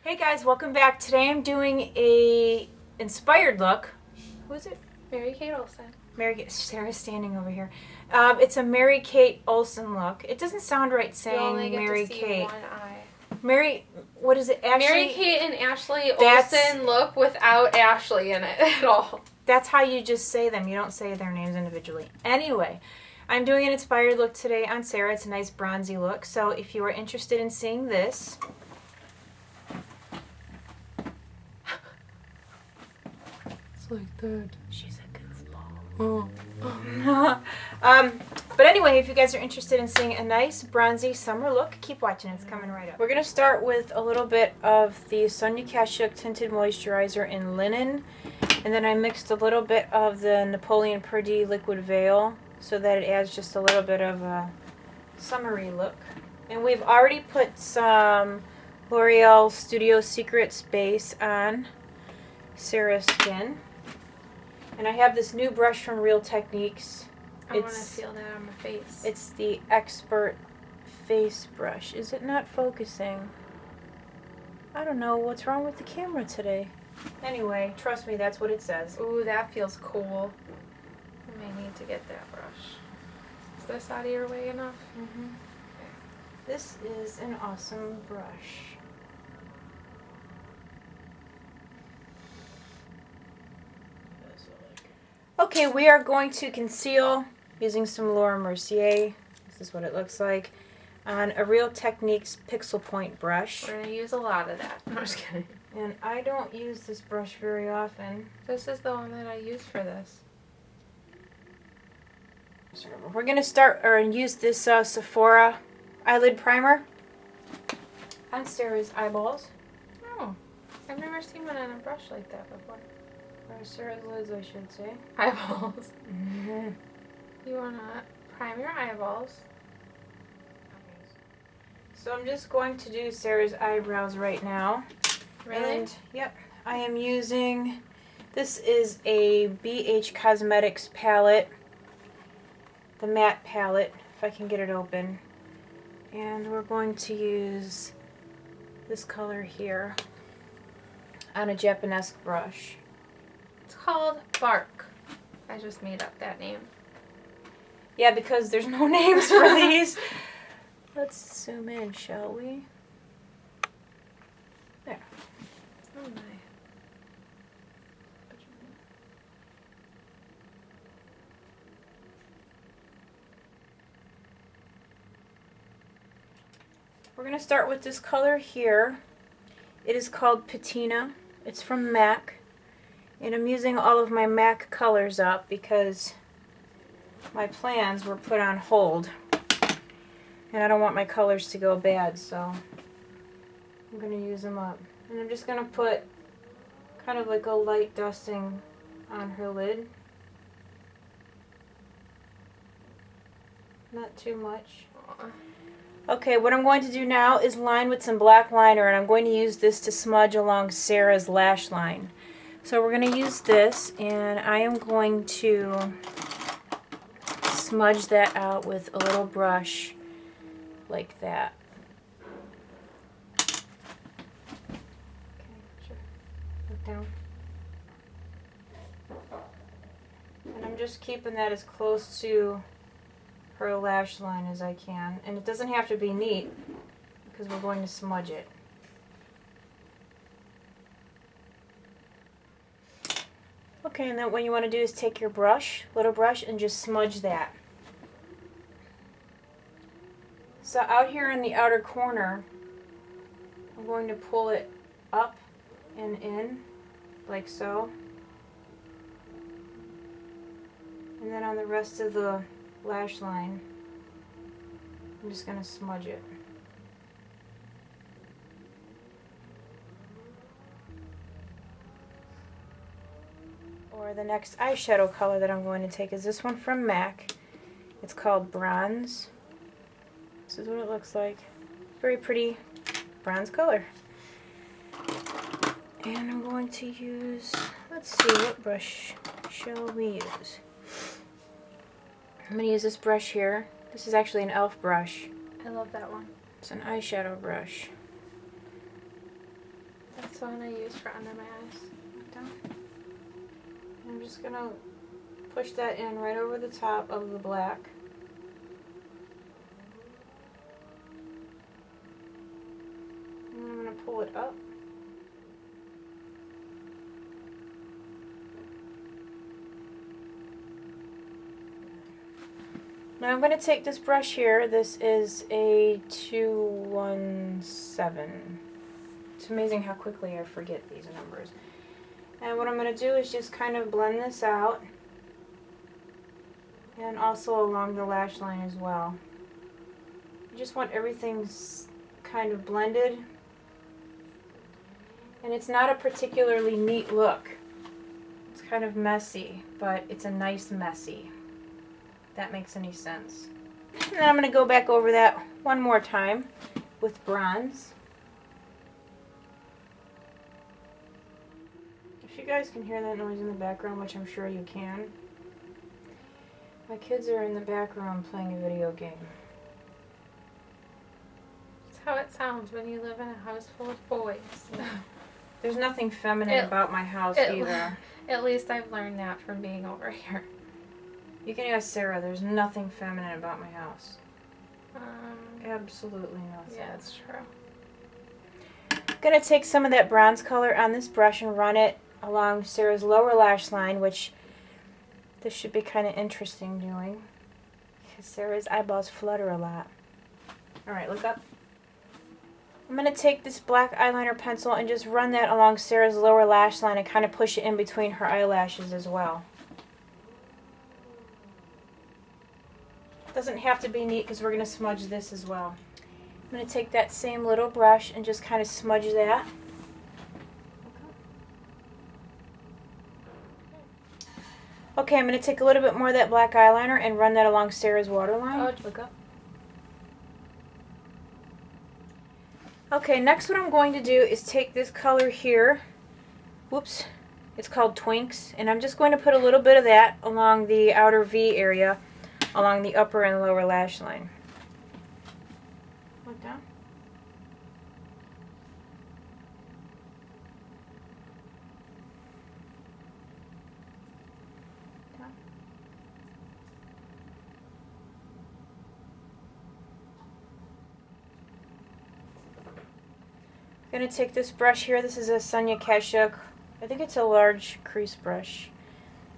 Hey guys, welcome back. Today I'm doing a inspired look. Who is it? Mary Kate Olsen. Sarah's standing over here. It's a Mary Kate Olsen look. It doesn't sound right You saying only get Mary to see Kate. one eye. Mary, what is it? Actually, Mary Kate and Ashley that's- Olsen look without Ashley in it at all. That's how you just say them. You don't say their names individually. Anyway, I'm doing an inspired look today on Sarah. It's a nice bronzy look. So if you are interested in seeing this, It's like that. she's a goofball. But anyway, if you guys are interested in seeing a nice bronzy summer look, keep watching. It's coming right up. We're going to start with a little bit of the Sonia Kashuk Tinted Moisturizer in Linen. And then I mixed a little bit of the Napoleon Perdue Liquid Veil so that it adds just a little bit of a summery look. And we've already put some L'Oreal Studio Secrets base on Sarah's skin. And I have this new brush from Real Techniques. I want to feel that on my face. It's the Expert Face Brush. Is it not focusing? I don't know what's wrong with the camera today. Anyway, trust me, that's what it says. Ooh, that feels cool. I may need to get that brush. Is this out of your way enough? Mm-hmm. Okay. This is an awesome brush. Okay, we are going to conceal using some Laura Mercier. This is what it looks like on a Real Techniques Pixel Point brush. We're going to use a lot of that. I'm just kidding. And I don't use this brush very often. This is the one that I use for this. We're going to start or use this Sephora eyelid primer on Sarah's eyeballs. Oh, I've never seen one on a brush like that before. Or Sarah's lids, I should say. Eyeballs. Mm-hmm. You want to prime your eyeballs. So I'm just going to do Sarah's eyebrows right now. Really? And, yep, I am using, this is a BH Cosmetics palette, the matte palette, if I can get it open. And we're going to use this color here on a Japanesque brush. It's called Bark. I just made up that name. Yeah, because there's no names for these. Let's zoom in, shall we? There. Oh my. We're going to start with this color here. It is called Patina. It's from MAC. And I'm using all of my MAC colors up because my plans were put on hold. And I don't want my colors to go bad, so I'm going to use them up. And I'm just going to put kind of like a light dusting on her lid. Not too much. Okay, what I'm going to do now is line with some black liner, and I'm going to use this to smudge along Sarah's lash line. So we're going to use this, and I am going to smudge that out with a little brush like that. Okay, sure. Look down. And I'm just keeping that as close to her lash line as I can. And it doesn't have to be neat because we're going to smudge it. Okay, and then what you want to do is take your brush, little brush, and just smudge that. So out here in the outer corner, I'm going to pull it up and in, like so. And then on the rest of the lash line, I'm just going to smudge it. Or the next eyeshadow color that I'm going to take is this one from MAC. It's called Bronze. This is what it looks like. Very pretty bronze color. And I'm going to use, let's see, what brush shall we use? I'm going to use this brush here. This is actually an e.l.f. brush. I love that one. It's an eyeshadow brush. That's the one I use for under my eyes. Down. I'm just gonna push that in right over the top of the black. And then I'm gonna pull it up. Now I'm going to take this brush here. This is a 217. It's amazing how quickly I forget these numbers. And what I'm going to do is just kind of blend this out. And also along the lash line as well. I just want everything kind of blended. And it's not a particularly neat look. It's kind of messy, but it's a nice messy. That makes any sense. And then I'm going to go back over that one more time with bronze. If you guys can hear that noise in the background, which I'm sure you can, my kids are in the background playing a video game. That's how it sounds when you live in a house full of boys. There's nothing feminine about my house either. At least I've learned that from being over here. You can ask Sarah, there's nothing feminine about my house. Absolutely nothing. Yeah, it's true. I'm going to take some of that bronze color on this brush and run it along Sarah's lower lash line, which this should be kind of interesting doing, because Sarah's eyeballs flutter a lot. Alright, look up. I'm going to take this black eyeliner pencil and just run that along Sarah's lower lash line and kind of push it in between her eyelashes as well. Doesn't have to be neat because we're going to smudge this as well. I'm going to take that same little brush and just kind of smudge that. Okay, I'm going to take a little bit more of that black eyeliner and run that along Sarah's waterline. Oh, look up. Okay, next what I'm going to do is take this color here. Whoops. It's called Twinks. And I'm just going to put a little bit of that along the outer V area, along the upper and lower lash line. Look down. Down. I'm going to take this brush here. This is a Sonia Kashuk. I think it's a large crease brush.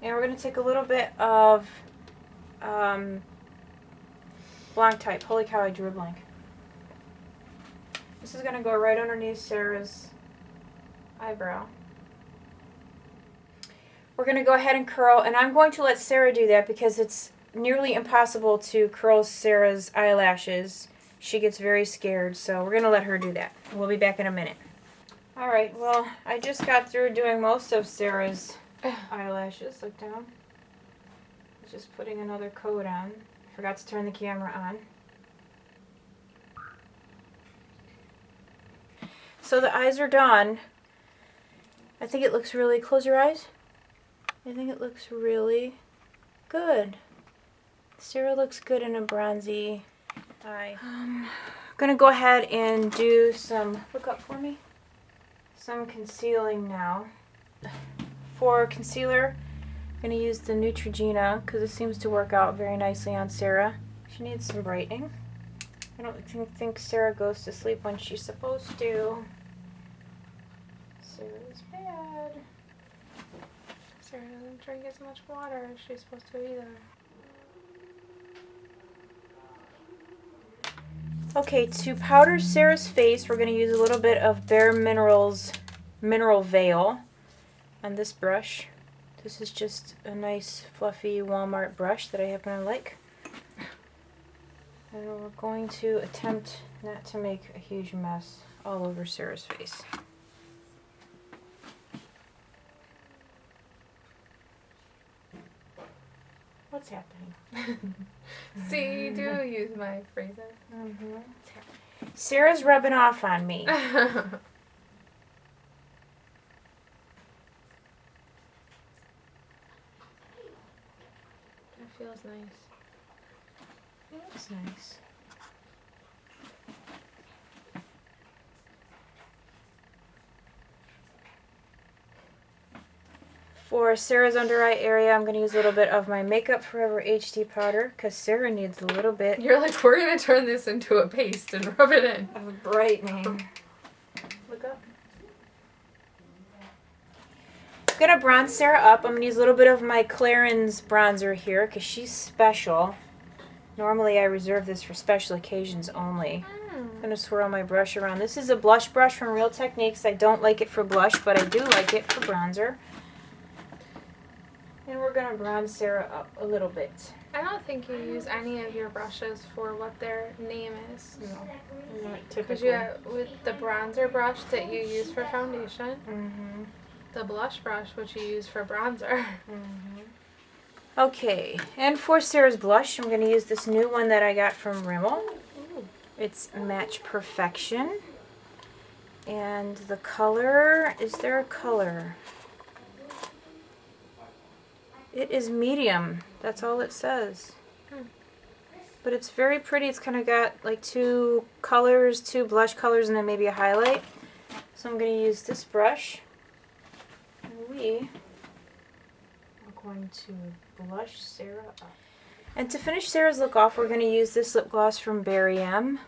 And we're going to take a little bit of blank type. Holy cow, I drew a blank. This is going to go right underneath Sarah's eyebrow. We're going to go ahead and curl, and I'm going to let Sarah do that because it's nearly impossible to curl Sarah's eyelashes. She gets very scared, so we're going to let her do that. We'll be back in a minute. Alright, well, I just got through doing most of Sarah's eyelashes. Look down. Just putting another coat on. Forgot to turn the camera on. So the eyes are done. I think it looks really... Close your eyes. I think it looks really good. Sarah looks good in a bronzy eye. I'm going to go ahead and do some... Look up for me. Some concealing now. For concealer, I'm going to use the Neutrogena because it seems to work out very nicely on Sarah. She needs some brightening. I don't think Sarah goes to sleep when she's supposed to. Sarah's bad. Sarah doesn't drink as much water as she's supposed to either. Okay, to powder Sarah's face, we're going to use a little bit of Bare Minerals Mineral Veil on this brush. This is just a nice fluffy Walmart brush that I happen to like. And we're going to attempt not to make a huge mess all over Sarah's face. What's happening? See, you do use my phrases. Sarah's rubbing off on me. That feels nice. It looks nice. For Sarah's under eye area, I'm going to use a little bit of my Makeup Forever HD powder because Sarah needs a little bit You're like, we're going to turn this into a paste and rub it in. of brightening. Look up. I'm going to bronze Sarah up. I'm going to use a little bit of my Clarins bronzer here because she's special. Normally I reserve this for special occasions only. I'm going to swirl my brush around. This is a blush brush from Real Techniques. I don't like it for blush, but I do like it for bronzer. And we're going to bronze Sarah up a little bit. I don't think you use any of your brushes for what their name is. No, not Because typically. you have with the bronzer brush that you use for foundation, Mm-hmm. the blush brush which you use for bronzer. Mm-hmm. Okay, and for Sarah's blush, I'm going to use this new one that I got from Rimmel. It's Match Perfection. And the color, is there a color? It is medium. That's all it says. But it's very pretty. It's kind of got like two colors, two blush colors, and then maybe a highlight. So I'm going to use this brush. And we are going to blush Sarah up. And to finish Sarah's look off, we're going to use this lip gloss from Barry M.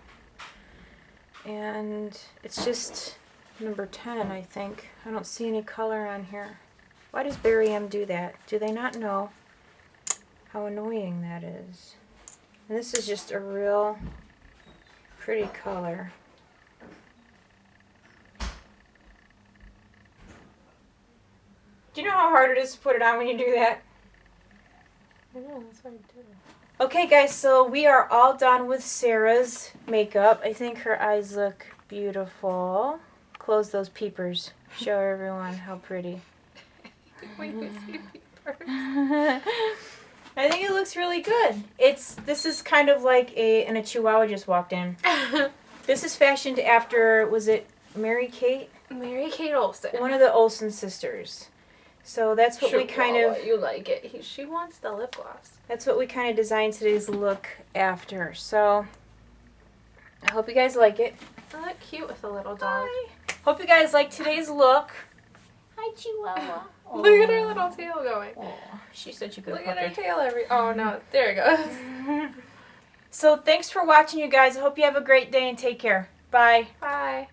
And it's just number 10, I think. I don't see any color on here. Why does Barry M do that? Do they not know how annoying that is? And this is just a real pretty color. Do you know how hard it is to put it on when you do that? I know, that's what I did. Okay guys, so we are all done with Sarah's makeup. I think her eyes look beautiful. Close those peepers. Show everyone how pretty. When you see peepers. I think it looks really good. This is kind of like and a Chihuahua just walked in. This is fashioned after, was it Mary Kate? Mary Kate Olsen. One of the Olsen sisters. So that's what we kind of, You like it. She wants the lip gloss. that's what we kind of designed today's look after. So I hope you guys like it. I look cute with a little dog. Hi. Hope you guys like today's look. Hi, Chihuahua. Look at her little tail going. Oh, she's such a good Look puppy. at her tail oh no, there it goes. So thanks for watching, you guys. I hope you have a great day and take care. Bye. Bye.